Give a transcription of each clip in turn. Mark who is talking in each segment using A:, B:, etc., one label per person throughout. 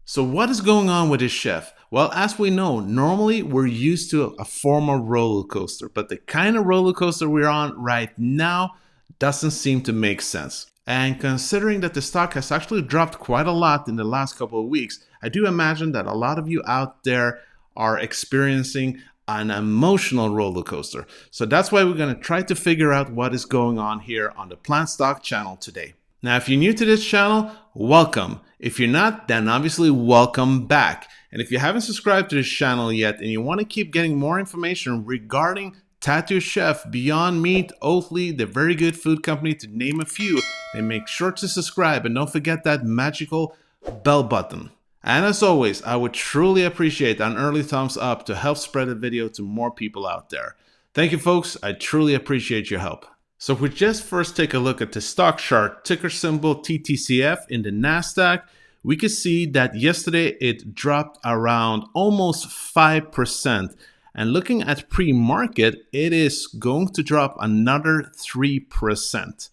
A: So what is going on with this chef? Well, as we know, normally we're used to a form of roller coaster, but the kind of roller coaster we're on right now doesn't seem to make sense. And considering that the stock has actually dropped quite a lot in the last couple of weeks, I do imagine that a lot of you out there are experiencing an emotional roller coaster. So that's why we're going to try to figure out what is going on here on the PlantStock channel today. Now, if you're new to this channel, welcome. If you're not, then obviously welcome back. And if you haven't subscribed to this channel yet and you want to keep getting more information regarding Tattoo Chef, Beyond Meat, Oatly, the Very Good Food Company, to name a few, then make sure to subscribe and don't forget that magical bell button. And as always, I would truly appreciate an early thumbs up to help spread the video to more people out there. Thank you, folks. I truly appreciate your help. So if we just first take a look at the stock chart, ticker symbol TTCF in the NASDAQ, we can see that yesterday it dropped around almost 5%. And looking at pre-market, it is going to drop another 3%.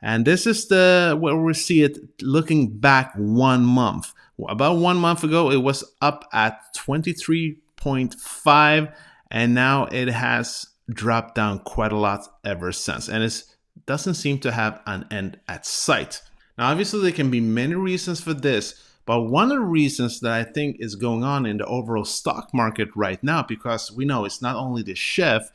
A: And this is where we see it looking back 1 month. About 1 month ago, it was up at 23.5, and now it has dropped down quite a lot ever since, and it doesn't seem to have an end at sight. Now, obviously, there can be many reasons for this, but one of the reasons that I think is going on in the overall stock market right now, because we know it's not only the chef,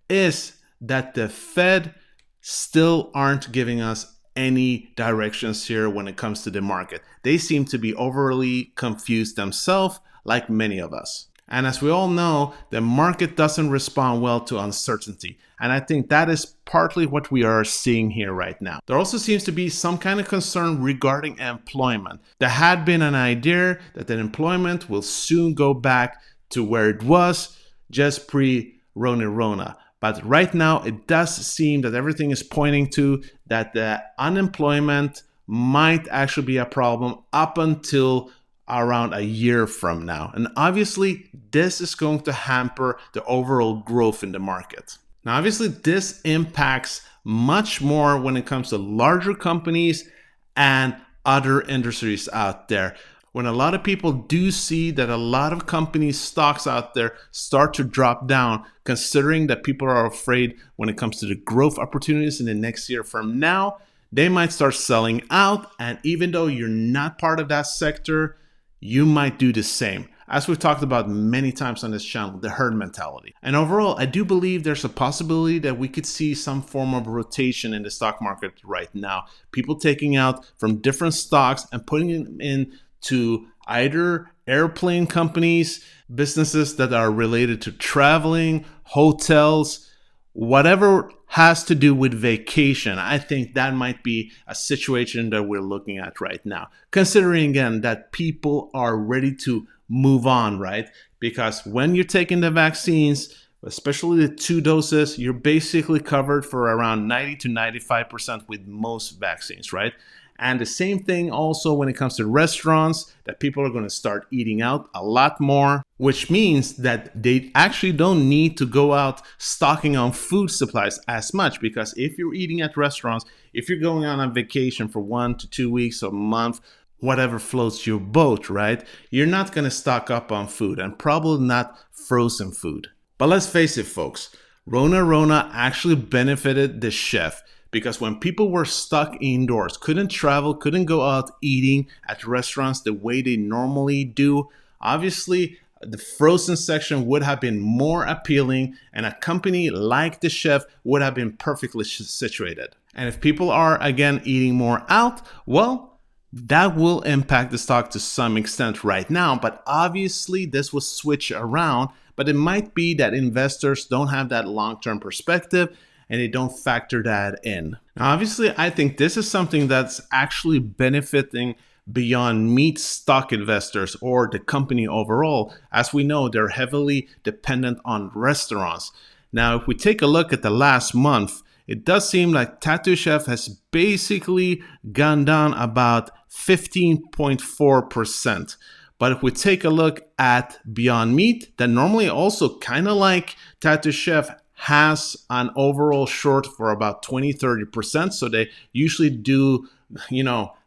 A: is that the Fed still aren't giving us any directions here when it comes to the market. They seem to be overly confused themselves, like many of us. And as we all know, the market doesn't respond well to uncertainty. And I think that is partly what we are seeing here right now. There also seems to be some kind of concern regarding employment. There had been an idea that the employment will soon go back to where it was just pre-Rona. But right now, it does seem that everything is pointing to that the unemployment might actually be a problem up until around a year from now. And obviously, this is going to hamper the overall growth in the market. Now, obviously, this impacts much more when it comes to larger companies and other industries out there. When a lot of people do see that a lot of companies' stocks out there start to drop down, considering that people are afraid when it comes to the growth opportunities in the next year from now, they might start selling out. And even though you're not part of that sector, you might do the same. As we've talked about many times on this channel, the herd mentality. And overall, I do believe there's a possibility that we could see some form of rotation in the stock market right now. People taking out from different stocks and putting them into either airplane companies, businesses that are related to traveling, hotels, whatever has to do with vacation. I think that might be a situation that we're looking at right now, considering again that people are ready to move on, right? Because when you're taking the vaccines, especially the 2 doses, you're basically covered for around 90 to 95% with most vaccines, right? And the same thing also when it comes to restaurants, that people are going to start eating out a lot more, which means that they actually don't need to go out stocking on food supplies as much, because if you're eating at restaurants, if you're going on a vacation for 1 to 2 weeks or a month, whatever floats your boat, right? You're not going to stock up on food, and probably not frozen food. But let's face it, folks, Rona actually benefited the chef. Because when people were stuck indoors, couldn't travel, couldn't go out eating at restaurants the way they normally do, obviously the frozen section would have been more appealing, and a company like the chef would have been perfectly situated. And if people are again eating more out, well, that will impact the stock to some extent right now. But obviously this will switch around, but it might be that investors don't have that long-term perspective and they don't factor that in. Now, obviously, I think this is something that's actually benefiting Beyond Meat stock investors or the company overall. As we know, they're heavily dependent on restaurants. Now, if we take a look at the last month, it does seem like Tattoo Chef has basically gone down about 15.4%. But if we take a look at Beyond Meat, that normally also kind of like Tattoo Chef has an overall short for about 20-30%. So they usually do,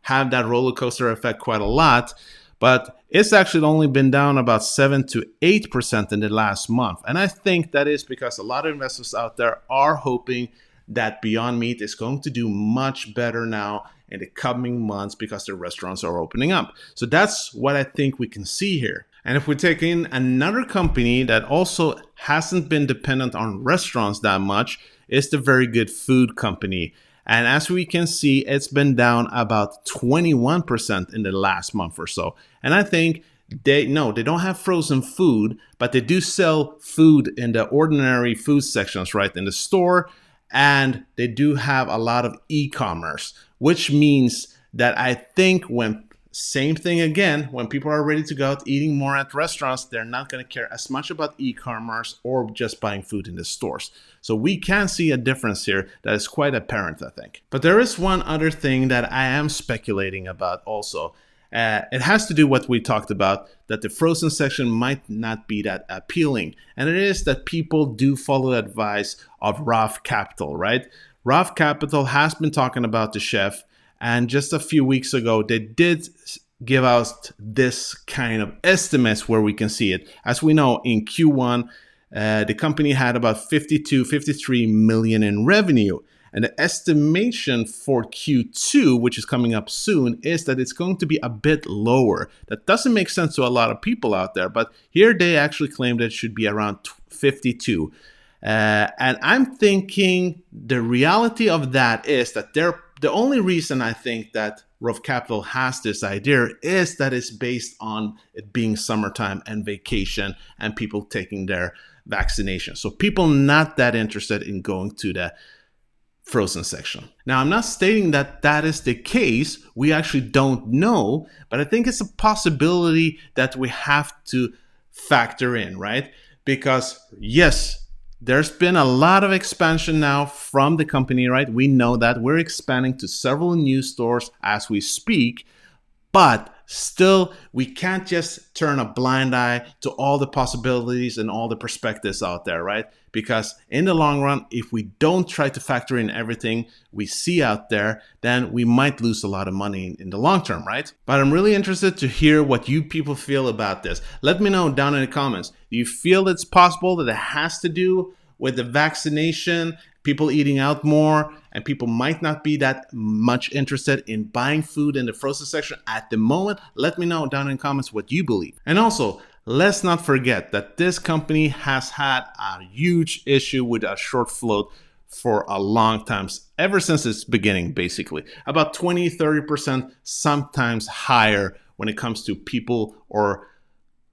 A: have that roller coaster effect quite a lot. but it's actually only been down about 7 to 8% in the last month. And I think that is because a lot of investors out there are hoping that Beyond Meat is going to do much better now in the coming months because the restaurants are opening up. So that's what I think we can see here. And if we take in another company that also hasn't been dependent on restaurants that much, it's the Very Good Food Company. And as we can see, it's been down about 21% in the last month or so. And I think they don't have frozen food, but they do sell food in the ordinary food sections, right, in the store. And they do have a lot of e-commerce, which means that I think same thing again, when people are ready to go out eating more at restaurants, they're not going to care as much about e-commerce or just buying food in the stores. So we can see a difference here that is quite apparent, I think. But there is one other thing that I am speculating about also. It has to do with what we talked about, that the frozen section might not be that appealing. And it is that people do follow the advice of Roth Capital, right? Roth Capital has been talking about the chef. And just a few weeks ago, they did give out this kind of estimates where we can see it. As we know, in Q1, the company had about 53 million in revenue. And the estimation for Q2, which is coming up soon, is that it's going to be a bit lower. That doesn't make sense to a lot of people out there, but here they actually claim that it should be around 52. And I'm thinking the reality of that is that the only reason I think that Roth Capital has this idea is that it's based on it being summertime and vacation and people taking their vaccination. So people not that interested in going to the frozen section. Now, I'm not stating that that is the case. We actually don't know, but I think it's a possibility that we have to factor in, right? Because yes, there's been a lot of expansion now from the company, right? We know that we're expanding to several new stores as we speak, but still, we can't just turn a blind eye to all the possibilities and all the perspectives out there, right? Because in the long run, if we don't try to factor in everything we see out there, then we might lose a lot of money in the long term, right? But I'm really interested to hear what you people feel about this. Let me know down in the comments. Do you feel it's possible that it has to do with the vaccination, people eating out more, and people might not be that much interested in buying food in the frozen section at the moment? Let me know down in the comments what you believe. And also, let's not forget that this company has had a huge issue with a short float for a long time, ever since its beginning, basically. About 20-30%, sometimes higher when it comes to people or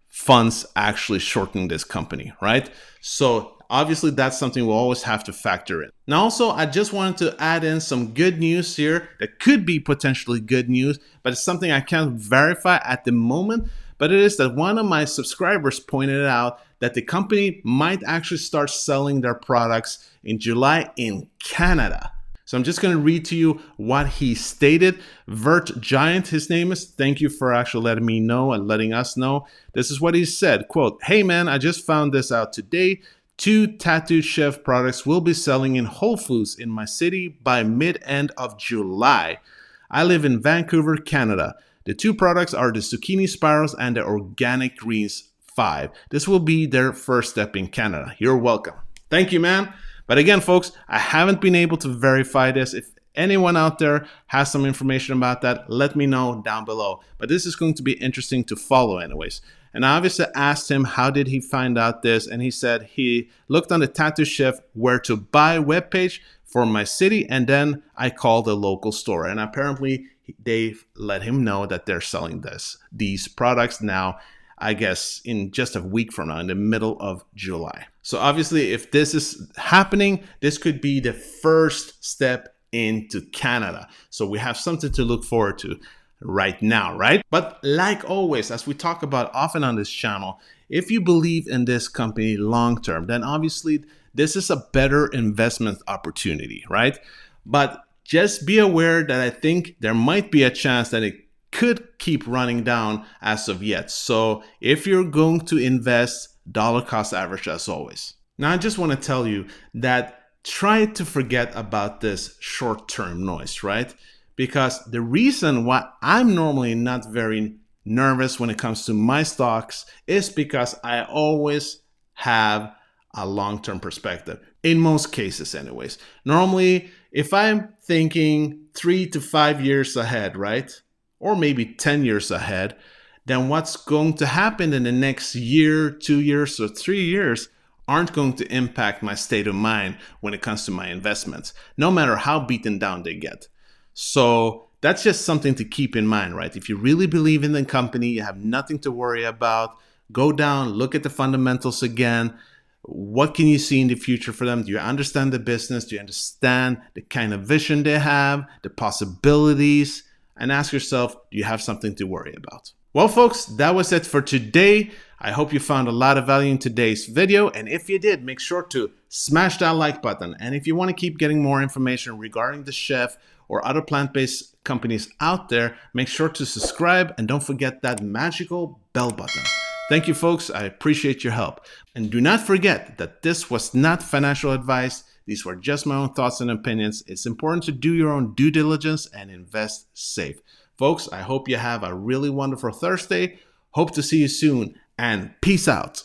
A: funds actually shorting this company, right? So obviously, that's something we'll always have to factor in. Now, also, I just wanted to add in some good news here that could be potentially good news, but it's something I can't verify at the moment. But it is that one of my subscribers pointed out that the company might actually start selling their products in July in Canada. So I'm just going to read to you what he stated. Vert Giant, his name is. Thank you for actually letting me know and letting us know. This is what he said, quote, "Hey man, I just found this out today. 2 Tattooed Chef products will be selling in Whole Foods in my city by mid-end of July. I live in Vancouver, Canada. The 2 products are the Zucchini Spirals and the Organic Greens 5. This will be their first step in Canada." You're welcome. Thank you, man. But again, folks, I haven't been able to verify this. If anyone out there has some information about that, let me know down below. But this is going to be interesting to follow anyways. And I obviously asked him how did he find out this, and he said he looked on the Tattoo Chef where to buy webpage for my city, and then I called a local store, and apparently they let him know that they're selling these products now, I guess in just a week from now, in the middle of July. So obviously, if this is happening, this could be the first step into Canada. So we have something to look forward to right now, right? But like always, as we talk about often on this channel, if you believe in this company long term, then obviously this is a better investment opportunity, right? But just be aware that I think there might be a chance that it could keep running down as of yet. So if you're going to invest, dollar cost average as always. Now, I just want to tell you that try to forget about this short-term noise, right? Because the reason why I'm normally not very nervous when it comes to my stocks is because I always have a long-term perspective, in most cases anyways. Normally, if I'm thinking 3 to 5 years ahead, right? Or maybe 10 years ahead, then what's going to happen in the next year, 2 years, or 3 years aren't going to impact my state of mind when it comes to my investments, no matter how beaten down they get. So that's just something to keep in mind, right? If you really believe in the company, you have nothing to worry about. Go down, look at the fundamentals again. What can you see in the future for them? Do you understand the business? Do you understand the kind of vision they have, the possibilities? And ask yourself, do you have something to worry about? Well, folks, that was it for today. I hope you found a lot of value in today's video. And if you did, make sure to smash that like button. And if you want to keep getting more information regarding the chef or other plant-based companies out there, make sure to subscribe and don't forget that magical bell button. Thank you, folks. I appreciate your help. And do not forget that this was not financial advice. These were just my own thoughts and opinions. It's important to do your own due diligence and invest safe. Folks, I hope you have a really wonderful Thursday. Hope to see you soon, and peace out.